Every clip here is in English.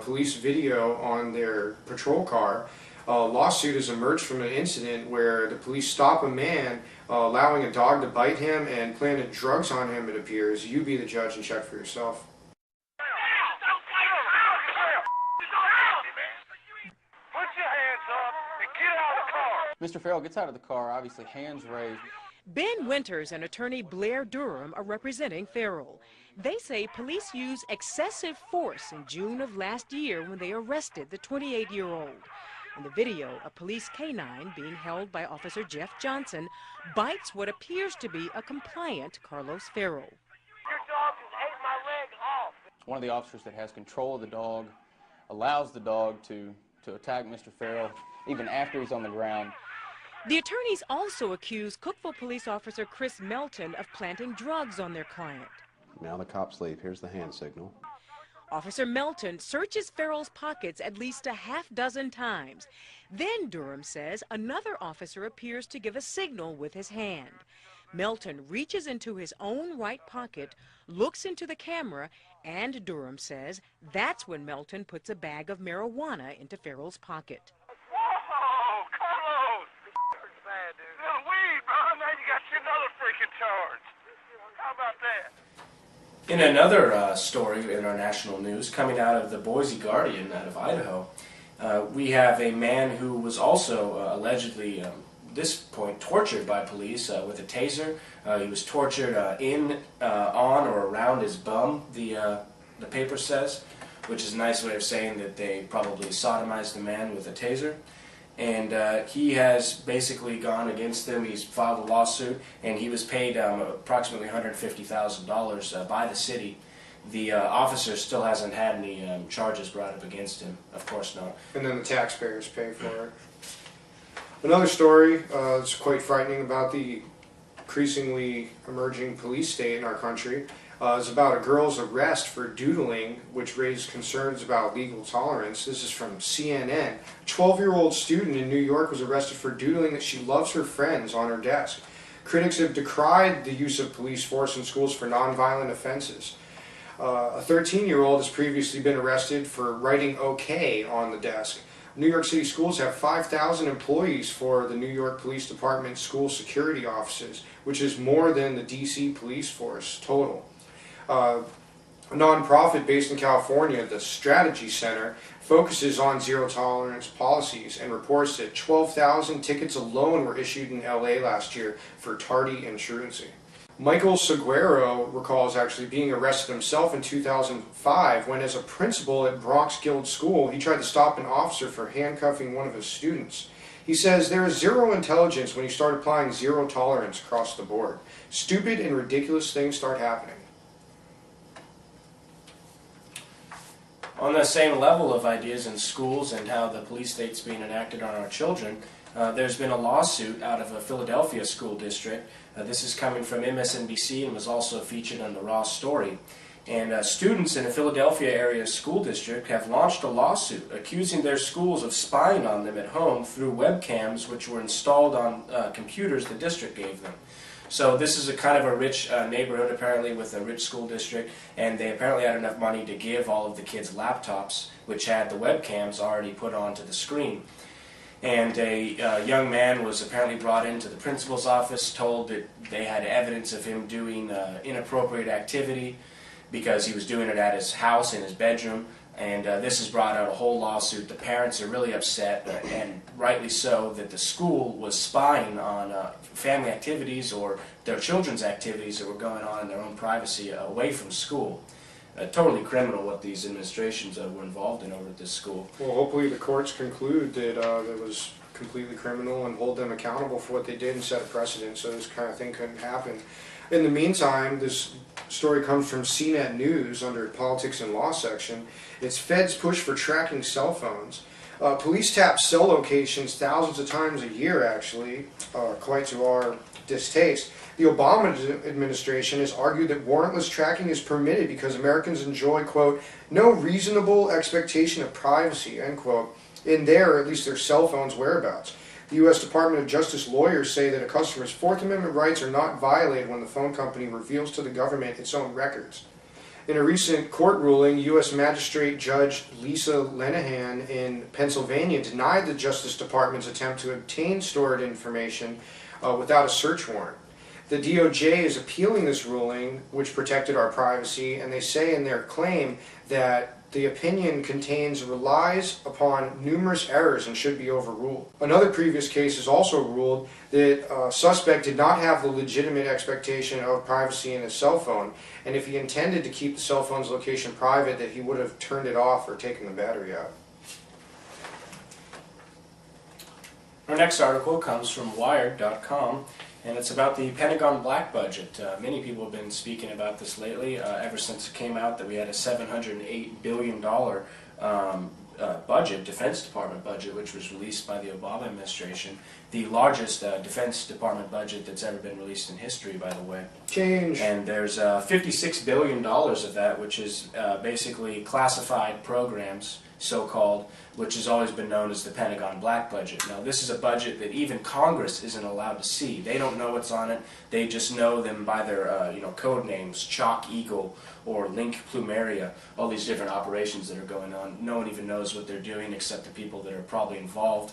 police video on their patrol car. A lawsuit has emerged from an incident where the police stop a man allowing a dog to bite him and planted drugs on him, it appears. You be the judge and check for yourself. Mr. Farrell gets out of the car, obviously hands raised. Ben Winters and attorney Blair Durham are representing Farrell. They say police used excessive force in June of last year when they arrested the 28-year-old. In the video, a police canine being held by Officer Jeff Johnson bites what appears to be a compliant Carlos Farrell. Your dog just ate my leg off. One of the officers that has control of the dog allows the dog to attack Mr. Farrell even after he's on the ground. The attorneys also accuse Cookeville police officer Chris Melton of planting drugs on their client. Now the cops leave. Here's the hand signal. Officer Melton searches Farrell's pockets at least a half-dozen times. Then, Durham says, another officer appears to give a signal with his hand. Melton reaches into his own right pocket, looks into the camera, and Durham says that's when Melton puts a bag of marijuana into Farrell's pocket. Whoa, Carlos! Bad, dude. No weed, bro. Now you got another freaking charge. How about that? In another story in our national news, coming out of the Boise Guardian out of Idaho, we have a man who was also allegedly, at this point, tortured by police with a taser. He was tortured on or around his bum, the paper says, which is a nice way of saying that they probably sodomized the man with a taser. And he has basically gone against them. He's filed a lawsuit, and he was paid approximately $150,000 by the city. The officer still hasn't had any charges brought up against him. Of course not. And then the taxpayers pay for it. Another story that's quite frightening about the increasingly emerging police state in our country is about a girl's arrest for doodling, which raised concerns about legal tolerance. This is from CNN. A 12-year-old student in New York was arrested for doodling that she loves her friends on her desk. Critics have decried the use of police force in schools for nonviolent offenses. A 13-year-old has previously been arrested for writing OK on the desk. New York City schools have 5,000 employees for the New York Police Department school security offices, which is more than the DC police force total. A nonprofit based in California, the Strategy Center, focuses on zero-tolerance policies and reports that 12,000 tickets alone were issued in LA last year for tardy and truancy. Michael Seguero recalls actually being arrested himself in 2005 when, as a principal at Bronx Guild School, he tried to stop an officer for handcuffing one of his students. He says there is zero intelligence when you start applying zero tolerance across the board. Stupid and ridiculous things start happening. On the same level of ideas in schools and how the police state's being enacted on our children, there's been a lawsuit out of a Philadelphia school district. This is coming from MSNBC and was also featured on the Raw Story. And students in a Philadelphia area school district have launched a lawsuit accusing their schools of spying on them at home through webcams which were installed on computers the district gave them. So this is a kind of a rich neighborhood apparently with a rich school district, and they apparently had enough money to give all of the kids laptops which had the webcams already put onto the screen. And a young man was apparently brought into the principal's office, told that they had evidence of him doing inappropriate activity because he was doing it at his house, in his bedroom, and this has brought out a whole lawsuit. The parents are really upset, and rightly so, that the school was spying on family activities or their children's activities that were going on in their own privacy away from school. Totally criminal what these administrations were involved in over at this school. Well, hopefully the courts conclude that it was completely criminal and hold them accountable for what they did and set a precedent so this kind of thing couldn't happen. In the meantime, this story comes from CNET News under Politics and Law section. It's Fed's push for tracking cell phones. Police tap cell locations thousands of times a year, actually, quite to our distaste. The Obama administration has argued that warrantless tracking is permitted because Americans enjoy, quote, no reasonable expectation of privacy, end quote, in their, or at least their cell phone's whereabouts. The U.S. Department of Justice lawyers say that a customer's Fourth Amendment rights are not violated when the phone company reveals to the government its own records. In a recent court ruling, U.S. Magistrate Judge Lisa Lenahan in Pennsylvania denied the Justice Department's attempt to obtain stored information without a search warrant. The DOJ is appealing this ruling, which protected our privacy, and they say in their claim that the opinion relies upon numerous errors and should be overruled. Another previous case has also ruled that a suspect did not have the legitimate expectation of privacy in his cell phone, and if he intended to keep the cell phone's location private, that he would have turned it off or taken the battery out. Our next article comes from Wired.com, and it's about the Pentagon black budget. Many people have been speaking about this lately, ever since it came out that we had a $708 billion budget, Defense Department budget, which was released by the Obama administration. The largest Defense Department budget that's ever been released in history, by the way. Change. And there's $56 billion of that, which is basically classified programs, so-called, which has always been known as the Pentagon black budget. Now, this is a budget that even Congress isn't allowed to see. They don't know what's on it. They just know them by their code names, Chalk Eagle or Link Plumeria, all these different operations that are going on. No one even knows what they're doing except the people that are probably involved.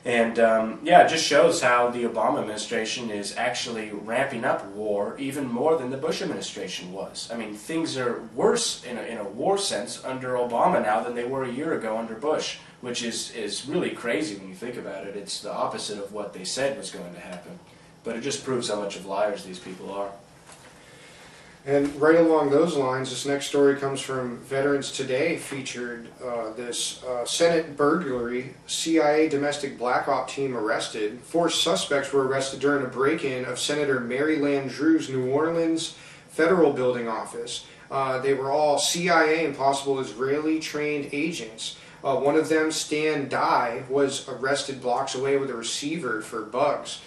And yeah, it just shows how the Obama administration is actually ramping up war even more than the Bush administration was. I mean, things are worse in a war sense under Obama now than they were a year ago under Bush, which is really crazy when you think about it. It's the opposite of what they said was going to happen. But it just proves how much of liars these people are. And right along those lines, this next story comes from Veterans Today, featured this Senate burglary, CIA domestic black op team arrested. 4 suspects were arrested during a break-in of Senator Mary Landrieu's New Orleans federal building office. They were all CIA and possible Israeli-trained agents. One of them, Stan Dye, was arrested blocks away with a receiver for bugs.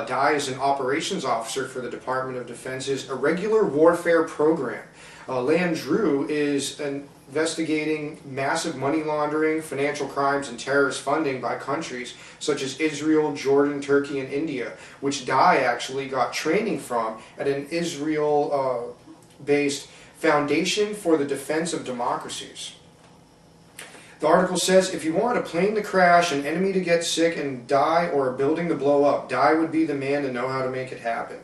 Dye is an operations officer for the Department of Defense's Irregular Warfare Program. Landrieu is investigating massive money laundering, financial crimes, and terrorist funding by countries such as Israel, Jordan, Turkey, and India, which Dye actually got training from at an Israel-based Foundation for the Defense of Democracies. The article says, if you want a plane to crash, an enemy to get sick and die, or a building to blow up, Dye would be the man to know how to make it happen.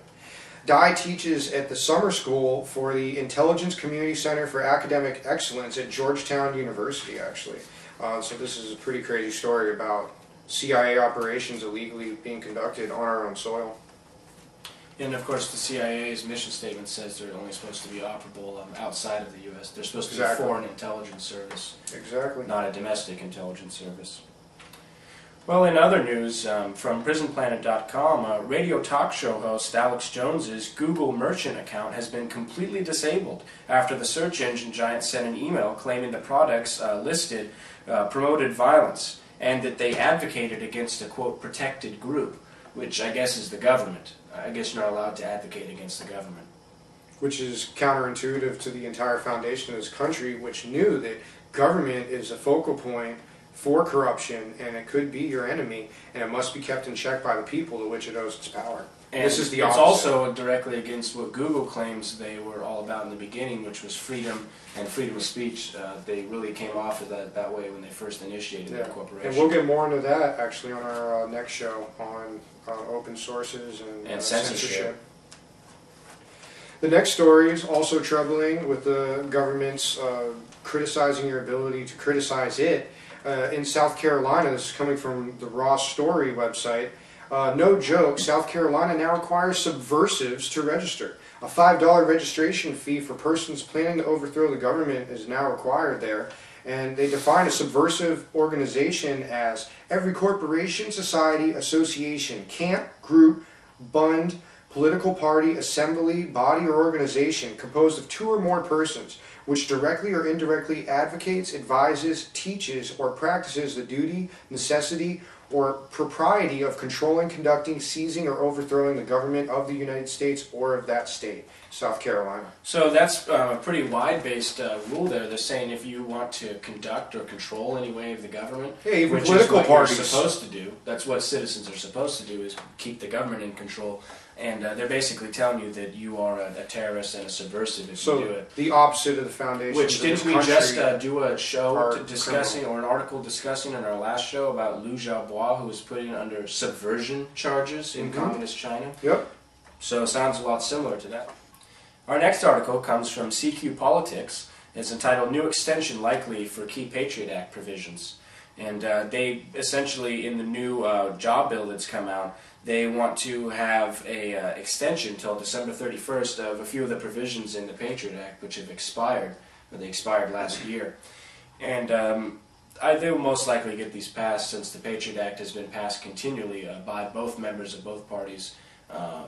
Dye teaches at the summer school for the Intelligence Community Center for Academic Excellence at Georgetown University, actually. So this is a pretty crazy story about CIA operations illegally being conducted on our own soil. And of course, the CIA's mission statement says they're only supposed to be operable outside of the U.S. They're supposed to be a foreign intelligence service, not a domestic intelligence service. Well, in other news, from PrisonPlanet.com, radio talk show host Alex Jones's Google Merchant account has been completely disabled after the search engine giant sent an email claiming the products listed promoted violence and that they advocated against a, quote, protected group, which I guess is the government. I guess you're not allowed to advocate against the government. Which is counterintuitive to the entire foundation of this country, which knew that government is a focal point for corruption, and it could be your enemy, and it must be kept in check by the people to which it owes its power. And this is the opposite. opposite. It's also directly against what Google claims they were all about in the beginning, which was freedom and freedom of speech. They really came off of that way when they first initiated their corporation. And we'll get more into that actually on our next show on open sources and censorship. The next story is also troubling, with the government's criticizing your ability to criticize it. In South Carolina, this is coming from the Raw Story website, no joke, South Carolina now requires subversives to register. A $5 registration fee for persons planning to overthrow the government is now required there. And they define a subversive organization as every corporation, society, association, camp, group, bund, political party, assembly, body, or organization composed of 2 or more persons, which directly or indirectly advocates, advises, teaches, or practices the duty, necessity, or propriety of controlling, conducting, seizing, or overthrowing the government of the United States or of that state, South Carolina. So that's a pretty wide-based rule there. They're saying if you want to conduct or control any way of the government, even which political is what parties you're supposed to do. That's what citizens are supposed to do, is keep the government in control. And they're basically telling you that you are a terrorist and a subversive if you do it. The opposite of the foundation. Which didn't we just do a show discussing, or an article discussing in our last show about Liu Xiaobo, who was put in under subversion charges in communist China? Yep. So it sounds a lot similar to that. Our next article comes from CQ Politics. It's entitled "New Extension Likely for Key Patriot Act Provisions." And they essentially, in the new job bill that's come out, they want to have a extension till December 31st of a few of the provisions in the Patriot Act which have expired, or they expired last year. And they will most likely get these passed, since the Patriot Act has been passed continually by both members of both parties.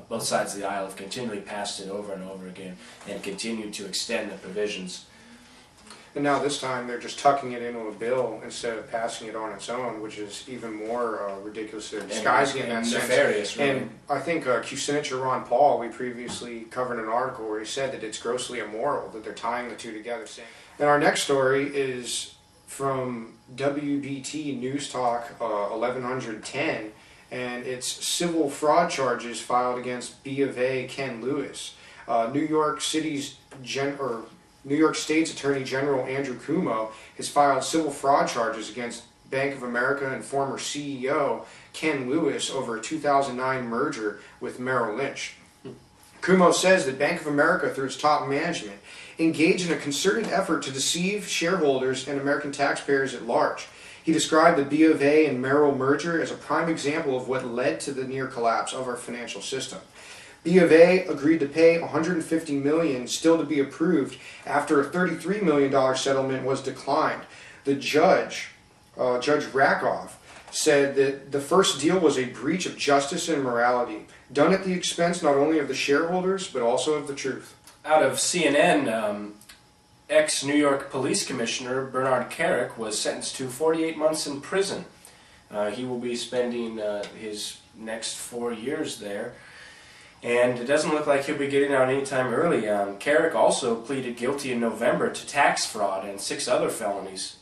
Both sides of the aisle have continually passed it over and over again and continued to extend the provisions. And now this time they're just tucking it into a bill instead of passing it on its own, which is even more ridiculous. They're disguising it in that nefarious, sense. really. And I think Q Senator Ron Paul, we previously covered an article where he said that it's grossly immoral that they're tying the two together. And our next story is from WBT News Talk 1110, and it's civil fraud charges filed against B of A Ken Lewis. New York State's Attorney General Andrew Cuomo has filed civil fraud charges against Bank of America and former CEO Ken Lewis over a 2009 merger with Merrill Lynch. Cuomo says that Bank of America, through its top management, engaged in a concerted effort to deceive shareholders and American taxpayers at large. He described the B of A and Merrill merger as a prime example of what led to the near collapse of our financial system. B of A agreed to pay $150 million, still to be approved, after a $33 million settlement was declined. The judge, Judge Rakoff, said that the first deal was a breach of justice and morality, done at the expense not only of the shareholders, but also of the truth. Out of CNN, ex-New York Police Commissioner Bernard Kerik was sentenced to 48 months in prison. He will be spending his next 4 years there. And it doesn't look like he'll be getting out anytime early. Kerik also pleaded guilty in November to tax fraud and 6 other felonies.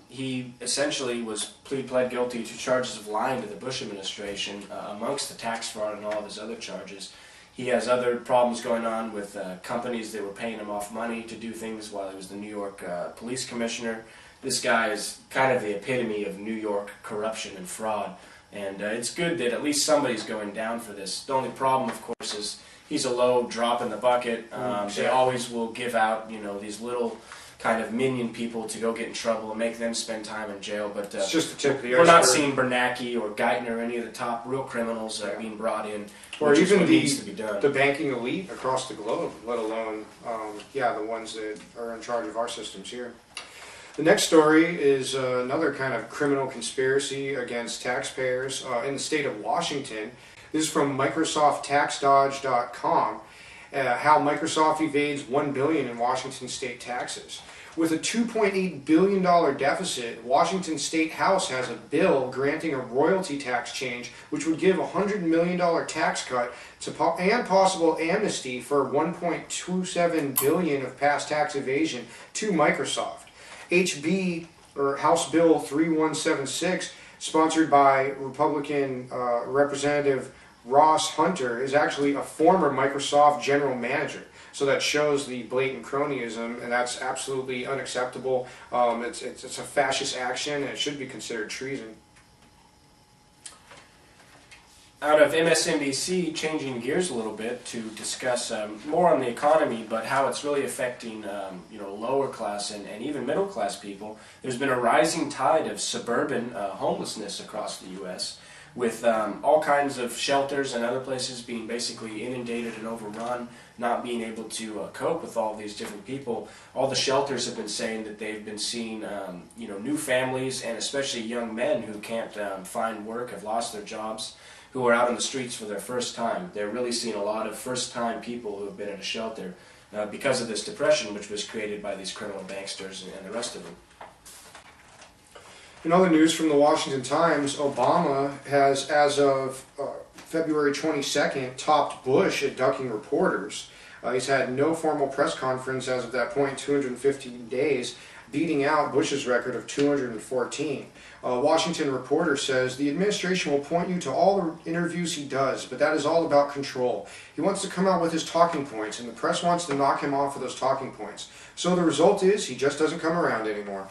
He essentially pled guilty to charges of lying to the Bush administration amongst the tax fraud and all of his other charges. He has other problems going on with companies that were paying him off money to do things while he was the New York Police Commissioner. This guy is kind of the epitome of New York corruption and fraud. And it's good that at least somebody's going down for this. The only problem, of course, is he's a low drop in the bucket. They always will give out, these little kind of minion people to go get in trouble and make them spend time in jail. But it's just the tip of the we're not seeing Bernanke or Geithner or any of the top real criminals being brought in, or which even is what needs to be done. The banking elite across the globe, let alone, the ones that are in charge of our systems here. The next story is another kind of criminal conspiracy against taxpayers in the state of Washington. This is from MicrosoftTaxDodge.com, how Microsoft evades $1 billion in Washington state taxes. With a $2.8 billion deficit, Washington State House has a bill granting a royalty tax change which would give a $100 million tax cut and possible amnesty for $1.27 billion of past tax evasion to Microsoft. House Bill 3176, sponsored by Republican Representative Ross Hunter, is actually a former Microsoft general manager. So that shows the blatant cronyism, and that's absolutely unacceptable. It's a fascist action, and it should be considered treason. Out of MSNBC, changing gears a little bit to discuss more on the economy, but how it's really affecting lower class and even middle class people. There's been a rising tide of suburban homelessness across the U.S., with all kinds of shelters and other places being basically inundated and overrun, not being able to cope with all these different people. All the shelters have been saying that they've been seeing new families, and especially young men who can't find work, have lost their jobs, who are out on the streets for their first time. They're really seeing a lot of first-time people who have been in a shelter because of this depression, which was created by these criminal banksters and the rest of them. In other news from the Washington Times, Obama has, as of February 22nd, topped Bush at ducking reporters. He's had no formal press conference as of that point, 250 days. beating out Bush's record of 214. Washington Reporter says, the administration will point you to all the interviews he does, but that is all about control. He wants to come out with his talking points, and the press wants to knock him off of those talking points. So the result is he just doesn't come around anymore.